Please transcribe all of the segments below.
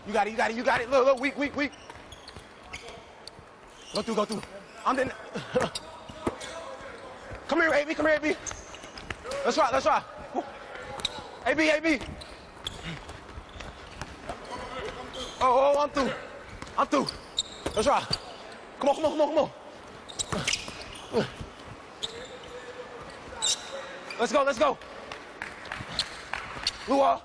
You got it. Look, weak. Go through. I'm in. Come here, AB. Let's try. AB. Oh, I'm through. Let's try. Come on. Let's go. Lua.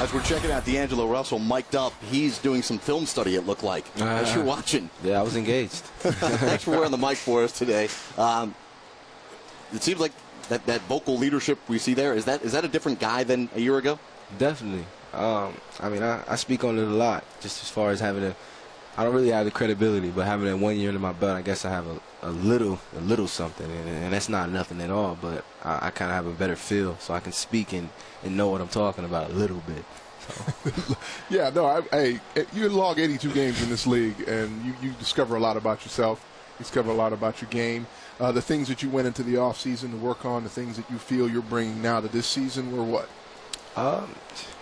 As we're checking out D'Angelo Russell mic'd up, he's doing some film study, it looked like, as you're watching. Yeah, I was engaged. Thanks for wearing the mic for us today. It seems like that vocal leadership we see there, is that a different guy than a year ago? Definitely. I speak on it a lot, just as far as I don't really have the credibility, but having that 1 year under my belt, I guess I have a little something, and that's not nothing at all, but I kind of have a better feel, so I can speak and know what I'm talking about a little bit. So. Yeah, no, hey, you log 82 games in this league, and you discover a lot about yourself. You discover a lot about your game. The things that you went into the offseason to work on, the things that you feel you're bringing now to this season were what?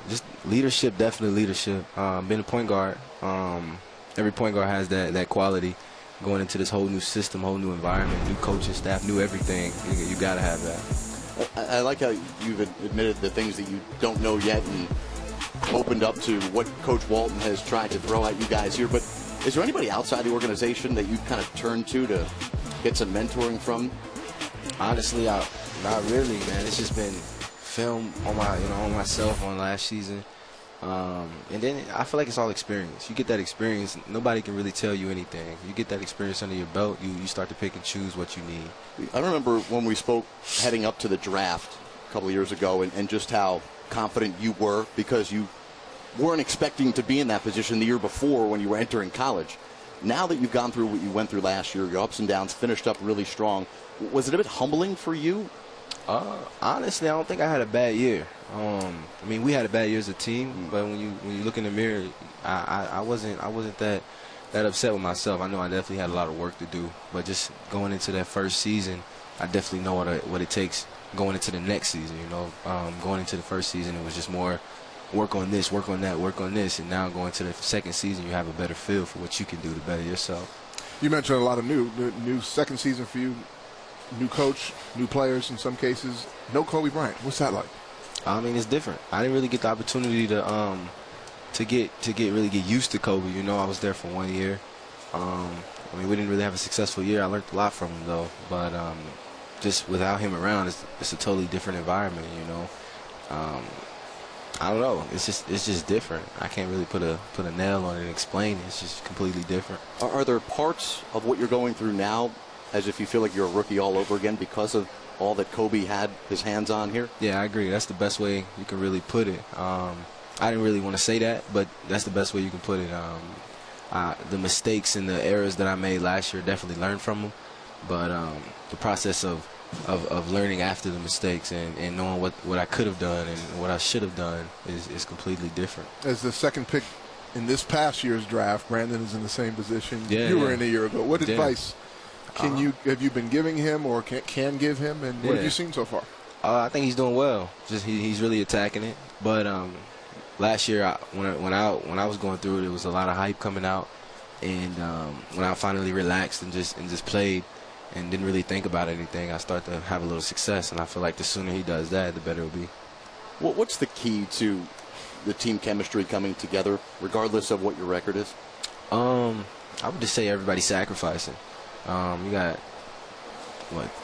Just leadership, definitely leadership. Being a point guard, every point guard has that quality. Going into this whole new system, whole new environment, new coaching staff, new everything, you got to have that. I like how you've admitted the things that you don't know yet and opened up to what Coach Walton has tried to throw at you guys here. But is there anybody outside the organization that you kind of turn to get some mentoring from? Honestly, not really, man. It's just been film on myself on last season. And then I feel like it's all experience. You get that experience, nobody can really tell you anything. You get that experience under your belt, you start to pick and choose what you need. I remember when we spoke heading up to the draft a couple of years ago and just how confident you were because you weren't expecting to be in that position the year before when you were entering college. Now that you've gone through what you went through last year, your ups and downs, finished up really strong, was it a bit humbling for you? Honestly, I don't think I had a bad year. We had a bad year as a team, but when you look in the mirror, I wasn't that upset with myself. I know I definitely had a lot of work to do, but just going into that first season, I definitely know what it takes going into the next season. Going into the first season, it was just more work on this, work on that, work on this, and now going to the second season, you have a better feel for what you can do to better yourself. You mentioned a lot of new second season for you. New coach, new players in some cases. No Kobe Bryant. What's that like? It's different. I didn't really get the opportunity to really get used to Kobe. I was there for 1 year. We didn't really have a successful year. I learned a lot from him though, but just without him around, it's a totally different environment. I don't know. It's just different. I can't really put a nail on it and explain it. It's just completely different. Are there parts of what you're going through now as if you feel like you're a rookie all over again because of all that Kobe had his hands on here? Yeah, I agree. That's the best way you can really put it. I didn't really want to say that, but that's the best way you can put it. The mistakes and the errors that I made last year, definitely learned from them. But the process of learning after the mistakes and knowing what I could have done and what I should have done is completely different. As the second pick in this past year's draft, Brandon is in the same position you were in a year ago. What advice have you been giving him or can give him, and what have you seen so far? I think he's doing well. Just he's really attacking it. But last year, when I was going through it, there was a lot of hype coming out, and when I finally relaxed and just played and didn't really think about anything, I started to have a little success. And I feel like the sooner he does that, the better it'll be. What's the key to the team chemistry coming together, regardless of what your record is? I would just say everybody sacrificing. You got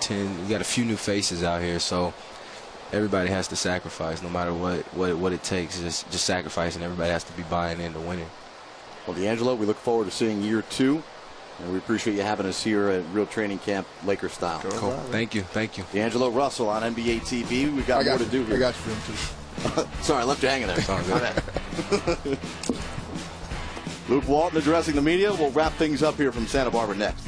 10. You got a few new faces out here, so everybody has to sacrifice, no matter what it takes. Just sacrificing. Everybody has to be buying into winning. Well, D'Angelo, we look forward to seeing year 2, and we appreciate you having us here at Real Training Camp, Laker style. Cool. Thank you. D'Angelo Russell on NBA TV. We've got more to do here. I got you for him too. Sorry, I left you hanging there. It's all good. Luke Walton addressing the media. We'll wrap things up here from Santa Barbara next.